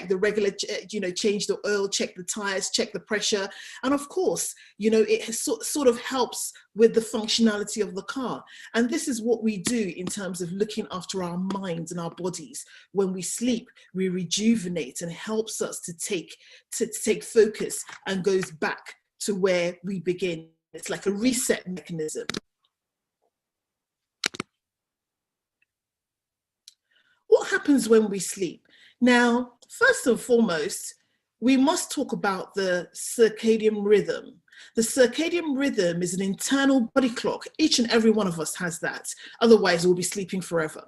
the regular, change the oil, check the tires, check the pressure. And of course, it has sort of helps with the functionality of the car. And this is what we do in terms of looking after our minds and our bodies. When we sleep, we rejuvenate, and helps us to take focus and goes back to where we begin. It's like a reset mechanism. What happens when we sleep? Now, first and foremost, we must talk about the circadian rhythm. The circadian rhythm is an internal body clock. Each and every one of us has that. Otherwise, we'll be sleeping forever.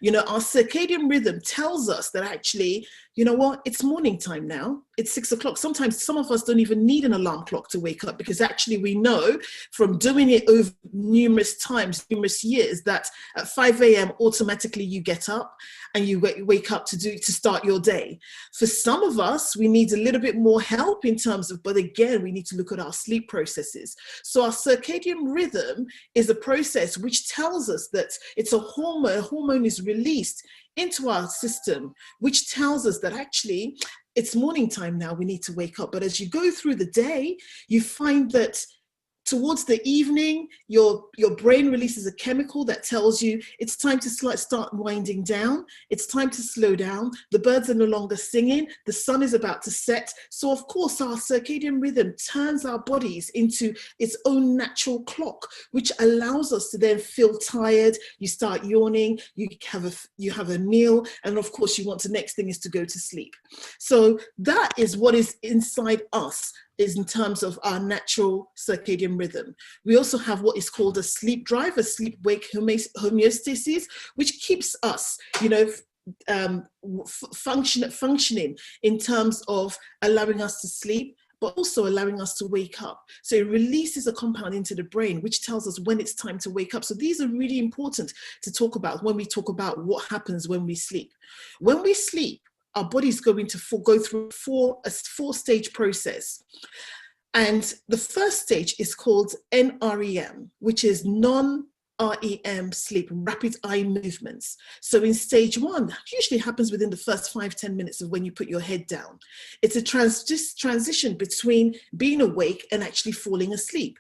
Our circadian rhythm tells us that actually, you know what, it's morning time now. It's 6 o'clock. Sometimes some of us don't even need an alarm clock to wake up, because actually we know from doing it over numerous times, numerous years, that at 5 a.m. automatically you get up and you wake up to start your day. For some of us, we need a little bit more help in terms of, but again, we need to look at our sleep processes. So our circadian rhythm is a process which tells us that it's a hormone. A hormone is released into our system, which tells us that actually it's morning time now, we need to wake up. But as you go through the day, you find that towards the evening, your brain releases a chemical that tells you it's time to start winding down. It's time to slow down. The birds are no longer singing. The sun is about to set. So of course, our circadian rhythm turns our bodies into its own natural clock, which allows us to then feel tired. You start yawning, you have a meal, and of course, the next thing is to go to sleep. So that is what is inside us, is in terms of our natural circadian rhythm. We also have what is called a sleep drive, a sleep-wake homeostasis, which keeps us, functioning in terms of allowing us to sleep, but also allowing us to wake up. So it releases a compound into the brain, which tells us when it's time to wake up. So these are really important to talk about when we talk about what happens when we sleep. When we sleep, our body is going to go through a four-stage process. And the first stage is called NREM, which is non-REM sleep, rapid eye movements. So in stage one, that usually happens within the first 5-10 minutes of when you put your head down. It's a transition between being awake and actually falling asleep.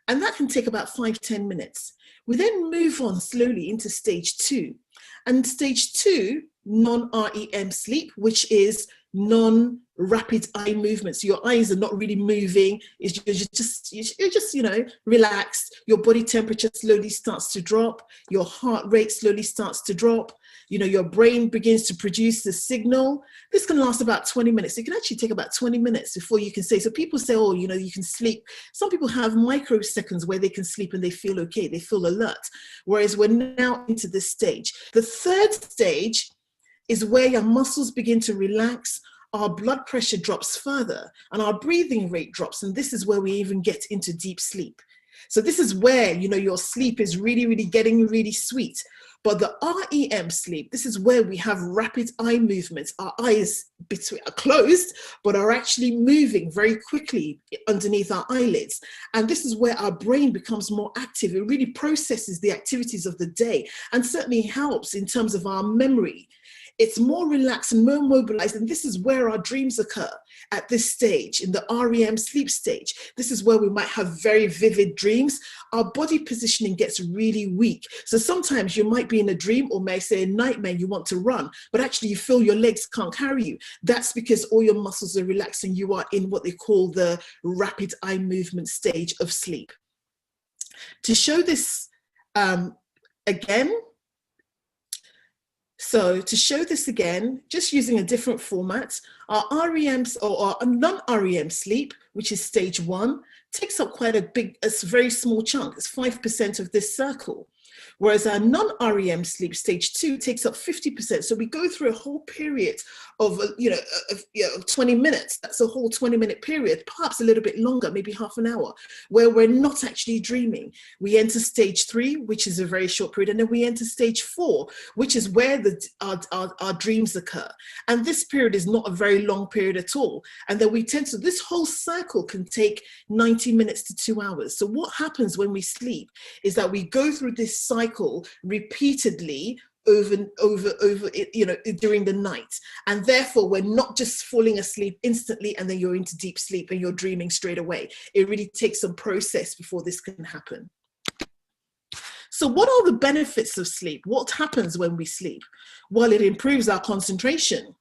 And that can take about 5-10 minutes. We then move on slowly into stage two. And stage two, non-REM sleep, which is non-rapid eye movements. Your eyes are not really moving. You're just relaxed. Your body temperature slowly starts to drop. Your heart rate slowly starts to drop. Your brain begins to produce the signal. This can last about 20 minutes. It can actually take about 20 minutes before you can say. So people say, oh, you can sleep. Some people have microseconds where they can sleep and they feel okay. They feel alert. Whereas we're now into this stage. The third stage is where your muscles begin to relax, our blood pressure drops further, and our breathing rate drops. And this is where we even get into deep sleep. So this is where, your sleep is really, really getting really sweet. But the REM sleep, this is where we have rapid eye movements. Our eyes are closed, but are actually moving very quickly underneath our eyelids. And this is where our brain becomes more active. It really processes the activities of the day and certainly helps in terms of our memory. It's more relaxed and more mobilized, and this is where our dreams occur at this stage, in the REM sleep stage. This is where we might have very vivid dreams. Our body positioning gets really weak. So sometimes you might be in a dream, or may I say a nightmare, you want to run, but actually you feel your legs can't carry you. That's because all your muscles are relaxed and you are in what they call the rapid eye movement stage of sleep. To show this again, just using a different format, our REMs or our non-REM sleep, which is stage one, takes up quite a very small chunk. It's 5% of this circle. Whereas our non-REM sleep, stage two, takes up 50%. So we go through a whole period of 20 minutes. That's a whole 20-minute period, perhaps a little bit longer, maybe half an hour, where we're not actually dreaming. We enter stage three, which is a very short period, and then we enter stage four, which is where our dreams occur. And this period is not a very long period at all. And then this whole circle can take 90 minutes to 2 hours. So what happens when we sleep is that we go through this cycle repeatedly over it, you know, during the night. And therefore, we're not just falling asleep instantly and then you're into deep sleep and you're dreaming straight away. It really takes some process before this can happen. So what are the benefits of sleep? What happens when we sleep? Well, it improves our concentration.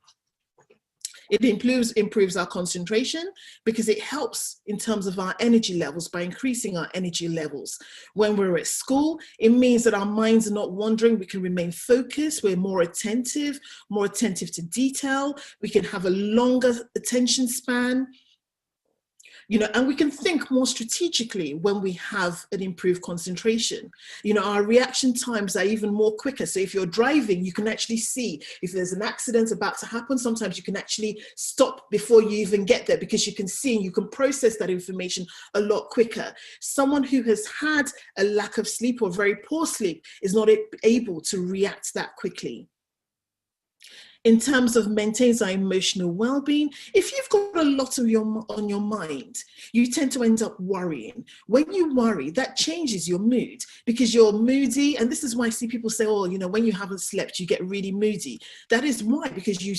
It improves our concentration because it helps in terms of our energy levels by increasing our energy levels. When we're at school, it means that our minds are not wandering. We can remain focused. We're more attentive to detail. We can have a longer attention span. You know, and we can think more strategically when we have an improved concentration. You know, our reaction times are even more quicker. So if you're driving, you can actually see if there's an accident about to happen. Sometimes you can actually stop before you even get there because you can see and you can process that information a lot quicker. Someone who has had a lack of sleep or very poor sleep is not able to react that quickly. In terms of maintaining our emotional well-being, if you've got a lot on your mind, you tend to end up worrying. When you worry, that changes your mood because you're moody. And this is why I see people say, oh, you know, when you haven't slept, you get really moody. That is why, because you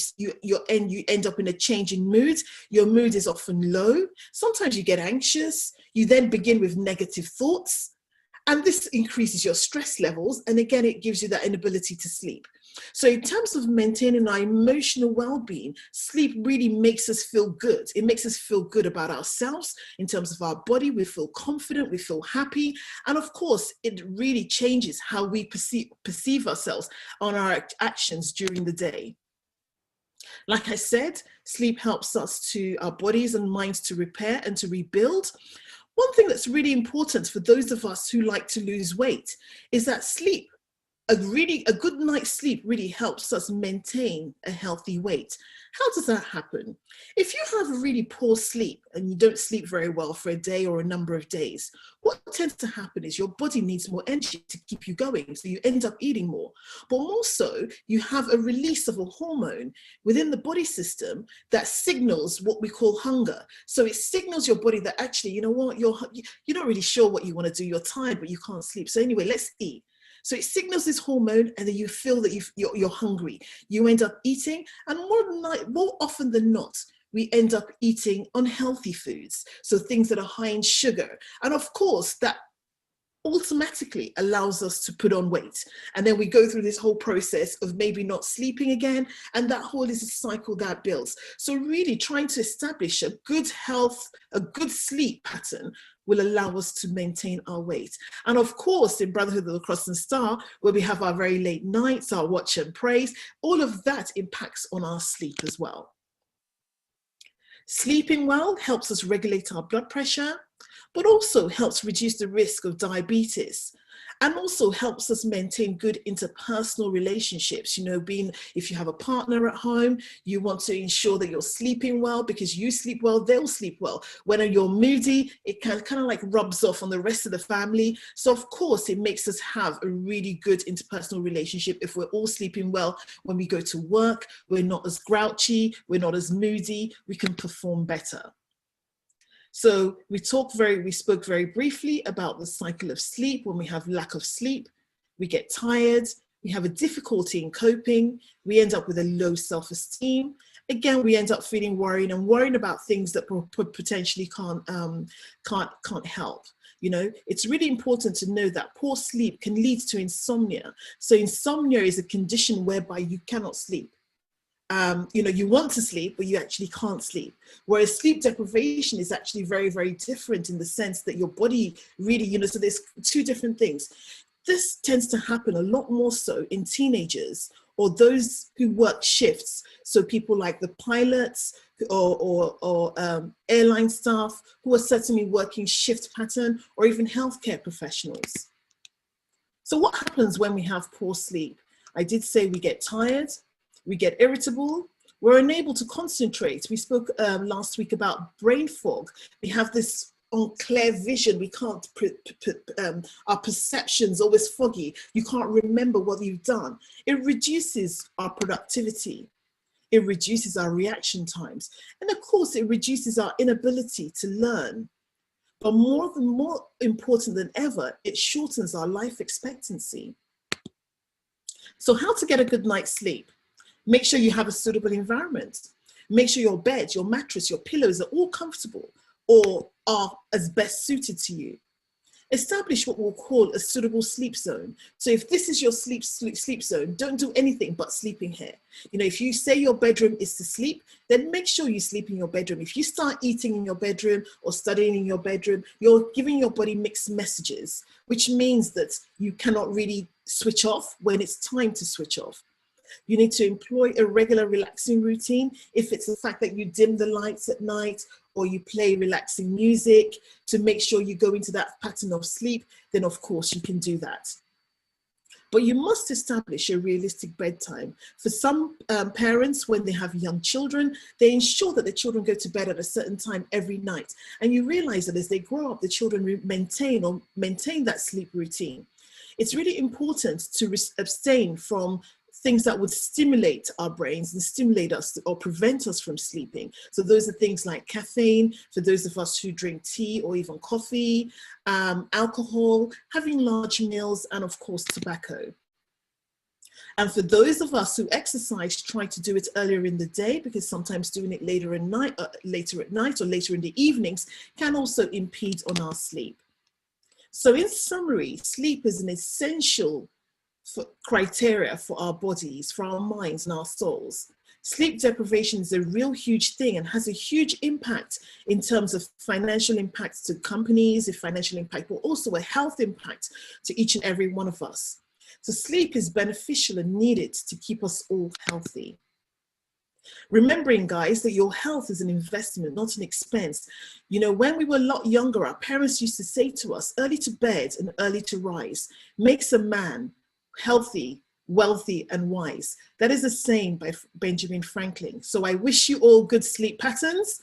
end up in a change in mood. Your mood is often low. Sometimes you get anxious. You then begin with negative thoughts. And this increases your stress levels. And again, it gives you that inability to sleep. So in terms of maintaining our emotional well-being, sleep really makes us feel good. It makes us feel good about ourselves in terms of our body. We feel confident, we feel happy. And of course, it really changes how we perceive ourselves on our actions during the day. Like I said, sleep helps our bodies and minds to repair and to rebuild. One thing that's really important for those of us who like to lose weight is that sleep, a good night's sleep really helps us maintain a healthy weight. How does that happen? If you have a really poor sleep and you don't sleep very well for a day or a number of days, what tends to happen is your body needs more energy to keep you going. So you end up eating more. But also, you have a release of a hormone within the body system that signals what we call hunger. So it signals your body that actually, you know what, you're not really sure what you want to do. You're tired, but you can't sleep. So anyway, let's eat. So it signals this hormone and then you feel that you're hungry. You end up eating, and more often than not, we end up eating unhealthy foods. So things that are high in sugar. And of course, that automatically allows us to put on weight. And then we go through this whole process of maybe not sleeping again. And that whole is a cycle that builds. So really trying to establish a good health, a good sleep pattern will allow us to maintain our weight. And of course, in Brotherhood of the Cross and Star, where we have our very late nights, our watch and praise, all of that impacts on our sleep as well. Sleeping well helps us regulate our blood pressure, but also helps reduce the risk of diabetes, and also helps us maintain good interpersonal relationships. You know, if you have a partner at home, you want to ensure that you're sleeping well, because you sleep well, they'll sleep well. When you're moody, it kind of like rubs off on the rest of the family. So of course, it makes us have a really good interpersonal relationship. If we're all sleeping well, when we go to work, we're not as grouchy, we're not as moody, we can perform better. So we spoke very briefly about the cycle of sleep. When we have lack of sleep, we get tired, we have a difficulty in coping, we end up with a low self-esteem. Again, we end up feeling worried and worrying about things that potentially can't help. You know, it's really important to know that poor sleep can lead to insomnia. So insomnia is a condition whereby you cannot sleep. You know, you want to sleep, but you actually can't sleep. Whereas sleep deprivation is actually very, very different in the sense that your body really, you know, so there's two different things. This tends to happen a lot more so in teenagers or those who work shifts. So people like the pilots or airline staff who are certainly working shift pattern, or even healthcare professionals. So what happens when we have poor sleep? I did say we get tired, we get irritable, we're unable to concentrate. We spoke last week about brain fog. We have this unclear vision. We can't, our perception's always foggy. You can't remember what you've done. It reduces our productivity. It reduces our reaction times. And of course, it reduces our inability to learn. But more important than ever, it shortens our life expectancy. So how to get a good night's sleep? Make sure you have a suitable environment. Make sure your bed, your mattress, your pillows are all comfortable or are as best suited to you. Establish what we'll call a suitable sleep zone. So if this is your sleep zone, don't do anything but sleeping here. You know, if you say your bedroom is to sleep, then make sure you sleep in your bedroom. If you start eating in your bedroom or studying in your bedroom, you're giving your body mixed messages, which means that you cannot really switch off when it's time to switch off. You need to employ a regular relaxing routine. If it's the fact that you dim the lights at night or you play relaxing music to make sure you go into that pattern of sleep, then of course you can do that. But you must establish a realistic bedtime. For some parents, when they have young children, they ensure that the children go to bed at a certain time every night. And you realize that as they grow up, the children maintain that sleep routine. It's really important to abstain from things that would stimulate our brains and stimulate us or prevent us from sleeping. So those are things like caffeine, for those of us who drink tea or even coffee, alcohol, having large meals, and of course, tobacco. And for those of us who exercise, try to do it earlier in the day, because sometimes doing it later at night or later in the evenings can also impede on our sleep. So in summary, sleep is an essential criteria for our bodies, for our minds and our souls. Sleep deprivation is a real huge thing and has a huge impact in terms of financial impacts to companies, a financial impact, but also a health impact to each and every one of us. So sleep is beneficial and needed to keep us all healthy. Remembering, guys, that your health is an investment, not an expense. You know, when we were a lot younger, our parents used to say to us, early to bed and early to rise makes a man healthy, wealthy, and wise. That is a saying by Benjamin Franklin. So I wish you all good sleep patterns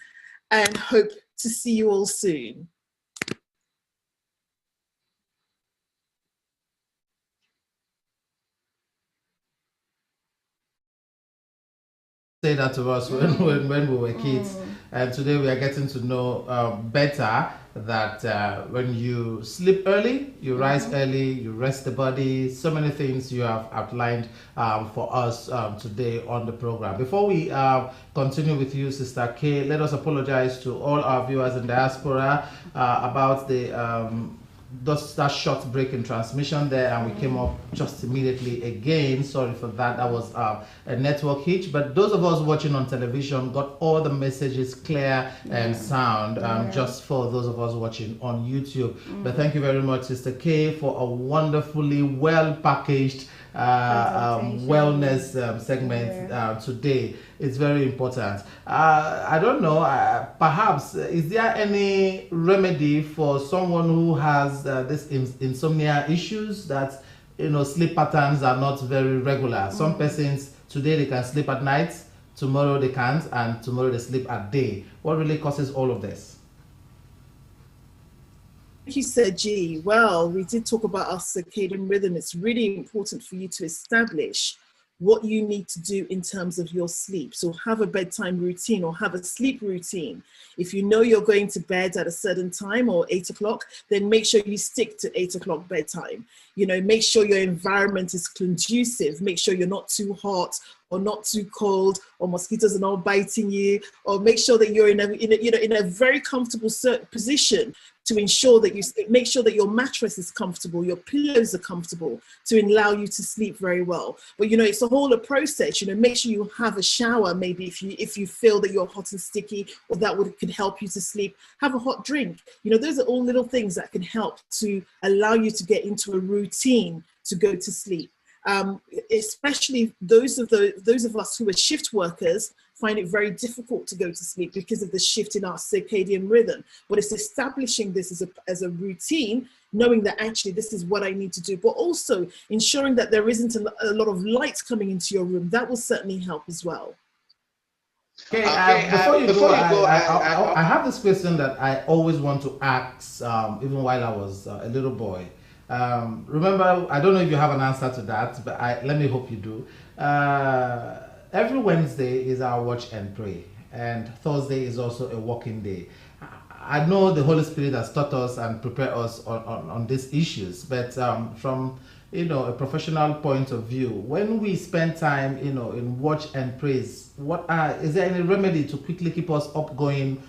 and hope to see you all soon. Say that to us when we were kids, and today we are getting to know better that when you sleep early, you rise early, you rest the body. So many things you have outlined for us today on the program. Before we continue with you, Sister K, let us apologize to all our viewers in diaspora about the that short break in transmission there, and we came up just immediately again. Sorry for that. That was a network hitch, but those of us watching on television got all the messages clear and sound, just for those of us watching on YouTube. But thank you very much, Sister K, for a wonderfully well packaged wellness segment today. It's very important. I don't know, perhaps is there any remedy for someone who has this insomnia issues, that sleep patterns are not very regular? Some persons today they can sleep at night, tomorrow they can't, and tomorrow they sleep at day. What really causes all of this? Thank you, Sir G. Well, we did talk about our circadian rhythm. It's really important for you to establish what you need to do in terms of your sleep. So have a bedtime routine or have a sleep routine. If you know you're going to bed at a certain time or 8 o'clock, then make sure you stick to 8 o'clock bedtime. Make sure your environment is conducive. Make sure you're not too hot or not too cold, or mosquitoes are not biting you, or make sure that you're in a very comfortable position to ensure that make sure that your mattress is comfortable, your pillows are comfortable to allow you to sleep very well. But it's a whole process. Make sure you have a shower. Maybe if you feel that you're hot and sticky, or that could help you to sleep, have a hot drink. Those are all little things that can help to allow you to get into a routine to go to sleep. Especially those of us who are shift workers find it very difficult to go to sleep because of the shift in our circadian rhythm. But it's establishing this as a routine, knowing that actually this is what I need to do, but also ensuring that there isn't a lot of light coming into your room. That will certainly help as well. Okay, before you go, I have this question that I always want to ask, even while I was a little boy. Remember, I don't know if you have an answer to that, but let me hope you do. Every Wednesday is our watch and pray, and Thursday is also a working day. I know the Holy Spirit has taught us and prepared us on these issues, but from a professional point of view, when we spend time, in watch and praise, is there any remedy to quickly keep us up going?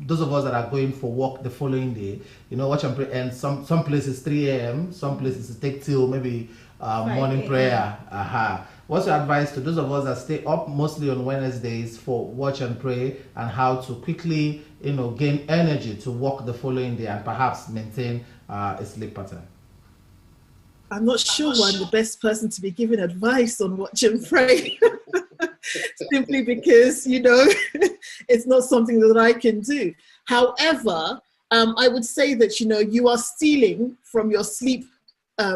Those of us that are going for work the following day, watch and pray, and some places 3 a.m., some places take till maybe morning prayer. What's your advice to those of us that stay up mostly on Wednesdays for watch and pray, and how to quickly, gain energy to work the following day and perhaps maintain a sleep pattern? I'm not sure why I'm the best person to be giving advice on watch and pray. Simply because, it's not something that I can do. However, I would say that, you are stealing from your sleep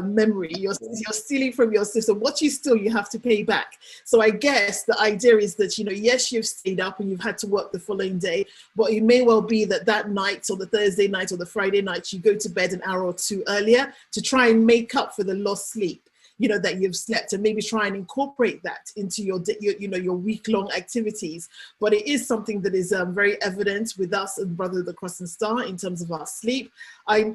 memory. You're stealing from your system. What you steal, you have to pay back. So I guess the idea is that, yes, you've stayed up and you've had to work the following day, but it may well be that night or the Thursday night or the Friday night, you go to bed an hour or two earlier to try and make up for the lost sleep, that you've slept, and maybe try and incorporate that into your week-long activities. But it is something that is very evident with us and Brother the Cross and Star in terms of our sleep.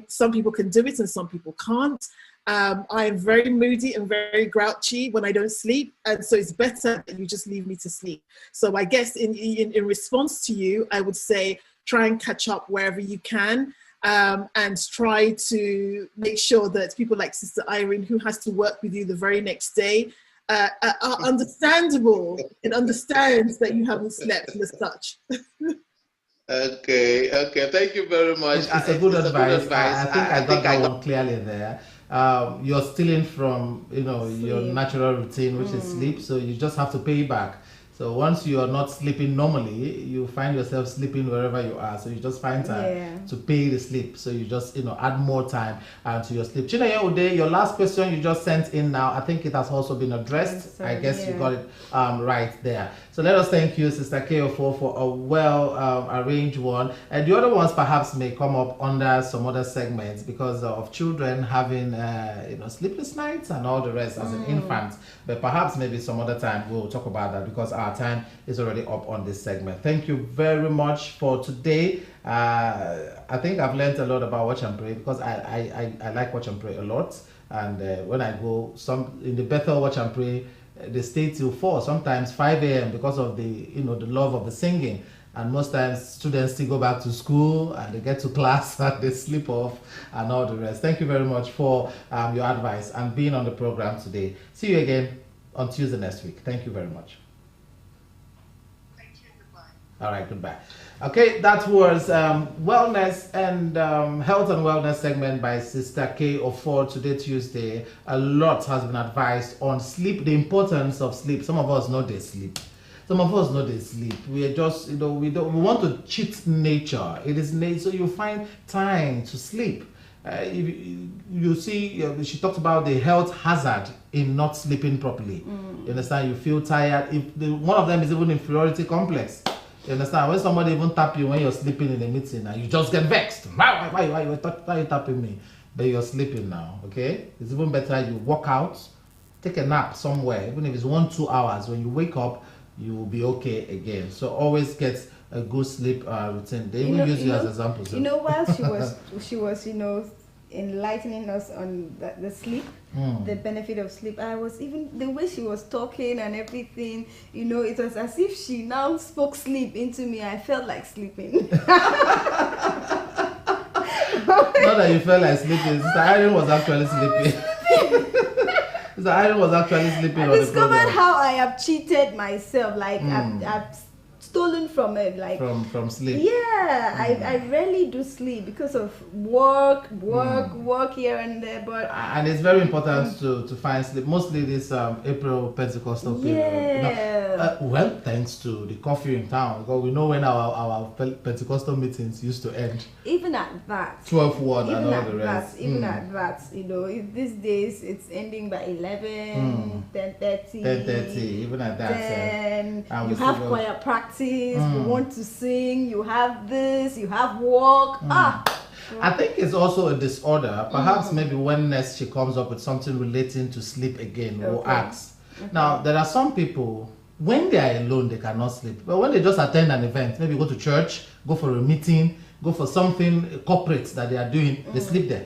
Some people can do it and some people can't. I am very moody and very grouchy when I don't sleep, and so it's better that you just leave me to sleep. So I guess in response to you, I would say try and catch up wherever you can, and try to make sure that people like Sister Irene, who has to work with you the very next day, are understandable and understands that you haven't slept and as such. Okay. Thank you very much. It's a good advice. I think I got that one clearly there. You're stealing from your natural routine, which is sleep, so you just have to pay back. So once you are not sleeping normally, you find yourself sleeping wherever you are. So you just find time to pay the sleep. So you just add more time to your sleep. Chineye Ude, your last question you just sent in now, I think it has also been addressed. I guess you got it right there. So let us thank you, Sister K04, for a well arranged one. And the other ones perhaps may come up under some other segments because of children having sleepless nights and all the rest as an infant. But perhaps maybe some other time we'll talk about that, because our time is already up on this segment. Thank you very much for today. I think I've learned a lot about watch and pray, because I like watch and pray a lot. And when I go in the Bethel watch and pray, they stay till 4, sometimes 5 a.m. because of the the love of the singing. And most times students still go back to school and they get to class and they sleep off and all the rest. Thank you very much for your advice and being on the program today. See you again on Tuesday next week. Thank you very much. Thank you. Goodbye. All right, goodbye. Okay, that was wellness and health and wellness segment by Sister K04 today, Tuesday. A lot has been advised on sleep, the importance of sleep. Some of us know they sleep. Some of us know they sleep. We are just, we want to cheat nature. It is nature, so you find time to sleep. You see, she talked about the health hazard in not sleeping properly. You understand? You feel tired. One of them is even inferiority complex. You understand? When somebody even tap you when you're sleeping in a meeting and you just get vexed. Why are you tapping me? But you're sleeping now, okay? It's even better you walk out, take a nap somewhere, even if it's 1-2 hours. When you wake up, you will be okay again. So always get a good sleep routine. They even use you as examples. While she was enlightening us on the sleep, the benefit of sleep. I was even the way she was talking and everything. It was as if she now spoke sleep into me. I felt like sleeping. Not that you felt like sleeping. Sister Irene was actually sleeping. Sister Irene was actually sleeping. I discovered how I have cheated myself. Like I've stolen from it, like from sleep. Yeah, I rarely do sleep because of work here and there. But and it's very important to find sleep. Mostly this April Pentecostal period. Well, thanks to the curfew in town, because we know when our Pentecostal meetings used to end. Even at that, 12-1 and all the rest. Even at that, these days it's ending by 11, 10:30. 10:30, even at that. Then you have choir practice. You want to sing. You have this. You have work. I think it's also a disorder. Perhaps maybe when next she comes up with something relating to sleep again, we'll ask. Now, there are some people, when they are alone, they cannot sleep. But when they just attend an event, maybe go to church, go for a meeting, go for something corporate that they are doing, they sleep there.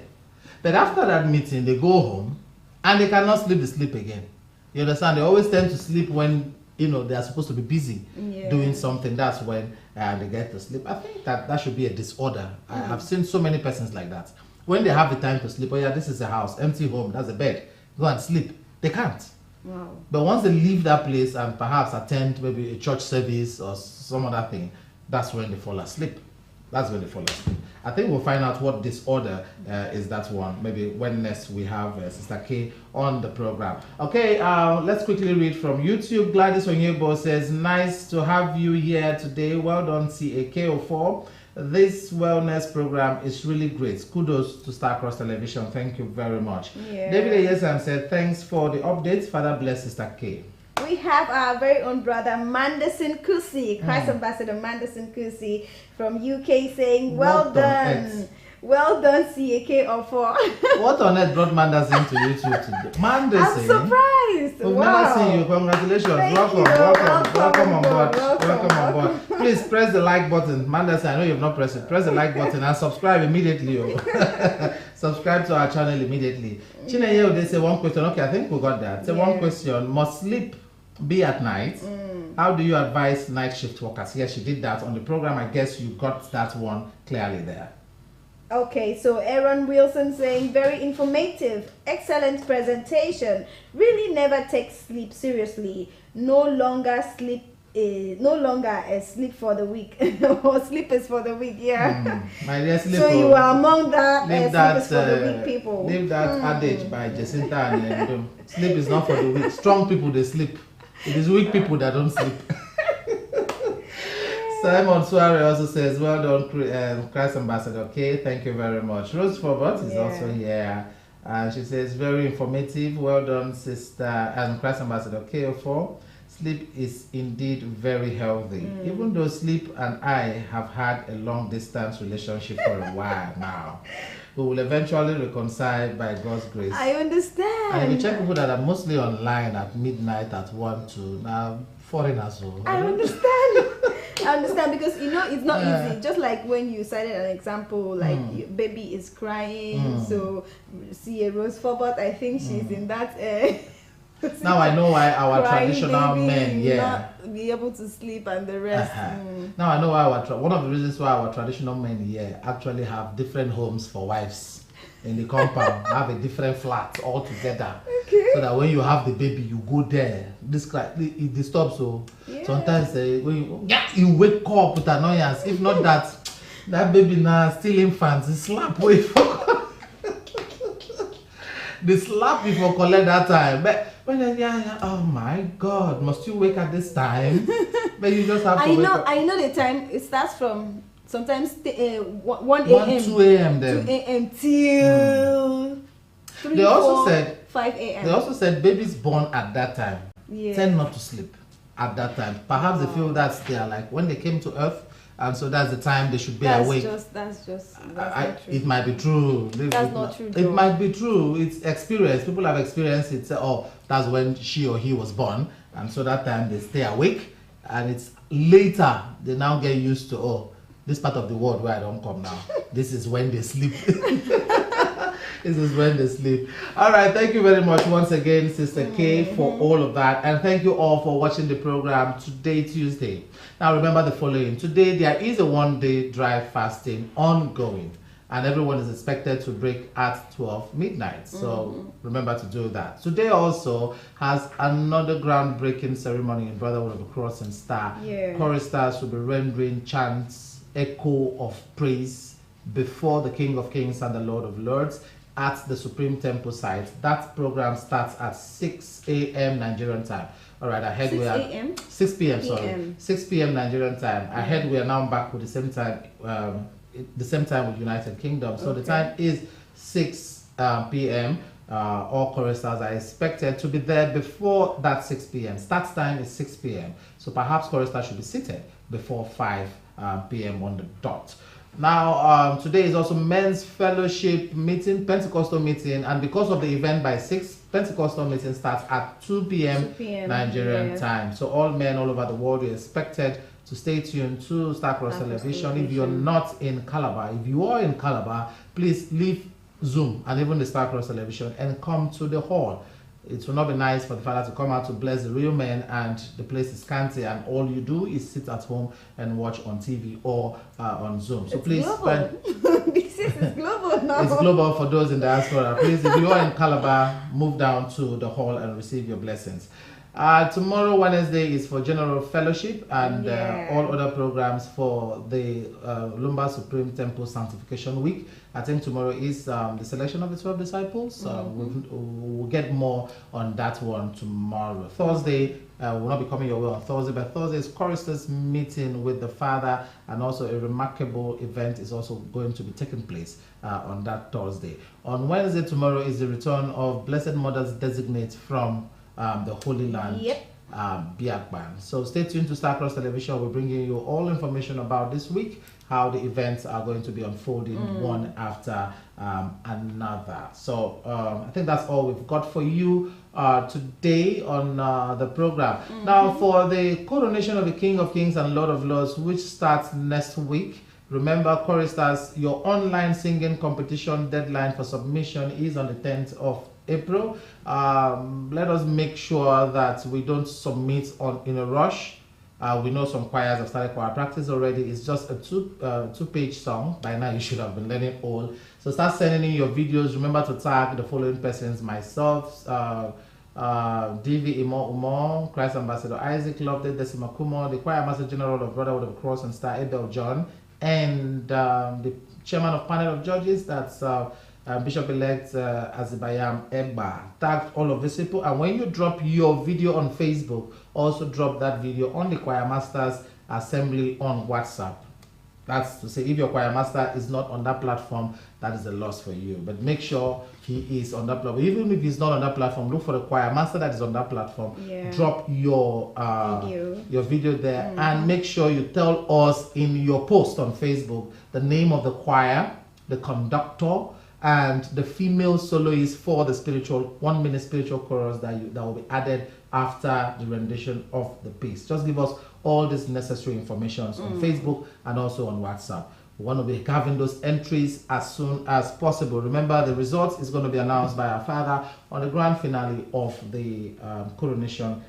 But after that meeting, they go home and they cannot sleep the sleep again. You understand? They always tend to sleep when they are supposed to be busy doing something. That's when they get to sleep. I think that should be a disorder. I have seen so many persons like that. When they have the time to sleep, oh yeah, this is a house, empty home, that's a bed, go and sleep. They can't. Wow. But once they leave that place and perhaps attend maybe a church service or some other thing, that's when they fall asleep. That's when they fall asleep. I think we'll find out what disorder is that one. Maybe when next we have Sister K on the program. Okay, let's quickly read from YouTube. Gladys Onyebo says, nice to have you here today. Well done, CAKO4. This wellness program is really great. Kudos to Star Cross Television. Thank you very much. Yeah. David Ayesam said, thanks for the updates. Father bless Sister K. We have our very own brother Manderson Kusi, Christ Ambassador Manderson Kusi from UK saying, well done. Well done, CAK04. What on earth brought Manderson to YouTube today? Manderson? I'm surprised. We've Wow. never seen you. Congratulations. Thank Welcome you. welcome on board. Welcome. Welcome on board. Please press the like button. Manderson, I know you've not pressed it. Press the like button and subscribe immediately. Subscribe to our channel immediately. Chineye, they say one question. Okay, I think we got that. Say one question. Must sleep be at night? How do you advise night shift workers? Yes, you did that on the program. I guess you got that one clearly there. Okay, so Aaron Wilson saying, very informative, excellent presentation. Really never take sleep seriously. No longer a sleep for the week or sleepers for the week. Yeah. My dear sleep, so you are among that sleepers for the week people. Leave that adage by Jacinta and sleep is not for the weak. Strong people they sleep. It is weak people that don't sleep. Simon Suare also says, well done, Christ Ambassador. Okay, thank you very much. Rose Forbot is also here. She says, very informative. Well done, Sister and Christ Ambassador KO4. Sleep is indeed very healthy. Even though sleep and I have had a long distance relationship for a while now. We will eventually reconcile by God's grace. I understand. And if you check people that are mostly online at midnight at 1, 2, now foreigners. I understand. I understand because it's not easy. Just like when you cited an example, like your baby is crying, so see a Rose Forbot, I think she's in that. Now I know why our crying traditional baby, men, not be able to sleep and the rest. Now I know why one of the reasons why our traditional men here actually have different homes for wives in the compound, have a different flat altogether. Okay. So that when you have the baby, you go there. It disturbs. So sometimes when you wake up with annoyance. If not that baby now still infant, the slap way for the slap before collect that time. But when oh my God, must you wake at this time? But you just have to wake up. I know the time. It starts from sometimes 1 a.m. 2 a.m. then 2 a.m. till 3, they also 4, said 5 a.m. They also said babies born at that time tend not to sleep at that time. Perhaps they feel that they are like when they came to earth, and so that's the time they should be awake. That's not true. It might be true. That's not true. It might be true. It's experience. People have experienced it. Say, oh, that's when she or he was born, and so that time they stay awake, and it's later they now get used to, oh, this part of the world where I don't come now. This is when they sleep. This is when they sleep. All right, thank you very much once again, Sister K, for all of that. And thank you all for watching the program today, Tuesday. Now remember the following. Today, there is a one-day dry fasting ongoing. And everyone is expected to break at 12 midnight. So remember to do that. Today also has another groundbreaking ceremony in Brotherhood of the Cross and Star. Choristers will be rendering chants, echo of praise before the King of Kings and the Lord of Lords at the Supreme Temple site. That program starts at 6 a.m. Nigerian time. All right, ahead we are 6 p.m. Sorry, 6 p.m. Nigerian time. Ahead we are now back with the same time. The same time with United Kingdom. So the time is 6 p.m. All choristers are expected to be there before that 6 p.m. Start time is 6 p.m. So perhaps choristers should be seated before 5 p.m. on the dot. Now, today is also Men's Fellowship meeting, Pentecostal meeting, and because of the event by 6, Pentecostal meeting starts at 2 p.m. Nigerian time. So all men all over the world are expected to stay tuned to Star Cross Television. If you're not in Calabar, if you are in Calabar, please leave Zoom and even the Starcross television and come to the hall. It will not be nice for the father to come out to bless the real men and the place is scanty and all you do is sit at home and watch on TV or on Zoom. So it's please this is global now. It's global for those in diaspora. Please, if you are in Calabar, move down to the hall and receive your blessings. Tomorrow, Wednesday, is for General Fellowship and all other programs for the Lumba Supreme Temple Sanctification Week. I think tomorrow is the selection of the 12 disciples. We'll get more on that one tomorrow. Thursday, will not be coming your way on Thursday, but Thursday is choristers meeting with the Father, and also a remarkable event is also going to be taking place on that Thursday. On Wednesday, tomorrow, is the return of Blessed Mother's designate from the Holy Land, Biakban. So stay tuned to Starcross Television. We're bringing you all information about this week, how the events are going to be unfolding one after another. So I think that's all we've got for you today on the program. Now, for the coronation of the King of Kings and Lord of Lords, which starts next week, remember, choristers, your online singing competition deadline for submission is on the 10th of April. Let us make sure that we don't submit in a rush. We know some choirs have started choir practice already. It's just a two-page song. By now you should have been learning all. So start sending in your videos. Remember to tag the following persons: myself, DV Imo, Christ Ambassador Isaac, Loveday Decima Kumo, the Choir Master General of Brotherhood of the Cross and Star Abel John, and the Chairman of Panel of Judges, that's Bishop-elect Azibayam Egba. Tag all of these people, and when you drop your video on Facebook, also drop that video on the Choir Masters Assembly on WhatsApp. That's to say, if your choir master is not on that platform, that is a loss for you. But make sure he is on that platform. Even if he's not on that platform, look for the choir master that is on that platform. Drop your video there, and make sure you tell us in your post on Facebook the name of the choir, the conductor, and the female soloist for the 1-minute spiritual chorus that will be added after the rendition of the piece. Just give us all these necessary information on Facebook and also on WhatsApp. We want to be having those entries as soon as possible. Remember, the results is going to be announced by our father on the grand finale of the coronation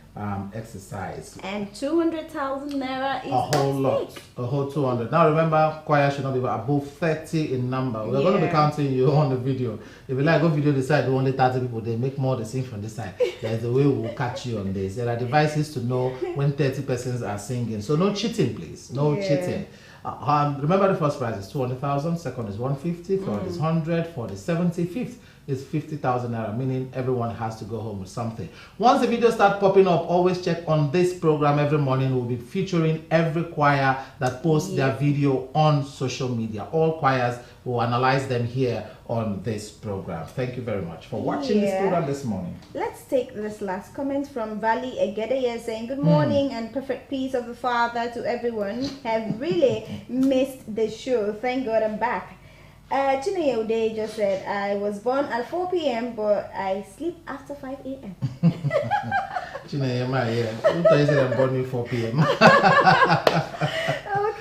exercise. And 200,000 naira is a whole lot, a whole 200. Now remember, choir should not be above 30 in number. We're going to be counting you on the video. If you like, go video this side, only 30 people, they make more the sing from this side. There's a way we'll catch you on this. There are devices to know when 30 persons are singing. So no cheating, please. No cheating. Remember, the first prize is 200,000, second is 150, third is 100, fourth is 70, fifth is 50,000 naira, meaning everyone has to go home with something. Once the videos start popping up, always check on this program every morning. We'll be featuring every choir that posts their video on social media. All choirs will analyze them here on this program. Thank you very much for watching this program this morning. Let's take this last comment from Valley Egedeye saying, good morning and perfect peace of the Father to everyone. Have really missed the show. Thank God I'm back. Chineye Ude just said, I was born at 4 p.m. but I sleep after 5 a.m. Chineye, who tells you I'm born at 4 p.m.?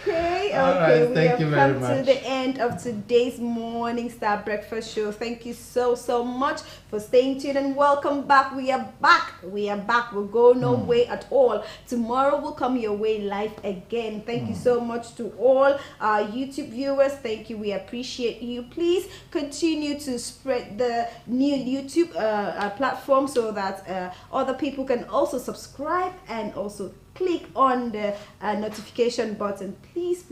Okay, right, thank you very much. We have come to the end of today's Morning Star Breakfast Show. Thank you so much for staying tuned and welcome back. We are back. We'll go no way at all. Tomorrow will come your way live again. Thank you so much to all our YouTube viewers. Thank you. We appreciate you. Please continue to spread the new YouTube platform so that other people can also subscribe and also click on the notification button. Please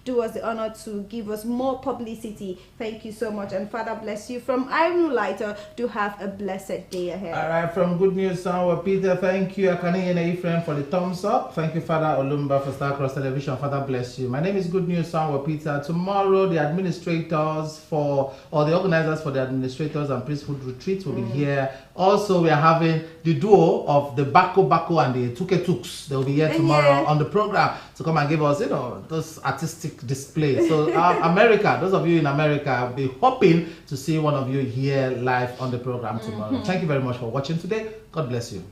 do us the honor to give us more publicity. Thank you so much, and Father bless you. From Iron Lighter, do have a blessed day ahead. All right, from Good News Sound, Peter, thank you Akane and Ephraim for the thumbs up. Thank you, Father Olumba, for Starcross Television. Father bless you. My name is Good News Sound, Peter. Tomorrow the administrators the organizers for the administrators and priesthood retreat will be here. Also, we are having the duo of the Bako and the Tuke. They'll be here tomorrow on the program to come and give us, those artistic displays. So America, those of you in America, I'll be hoping to see one of you here live on the program tomorrow. Thank you very much for watching today. God bless you.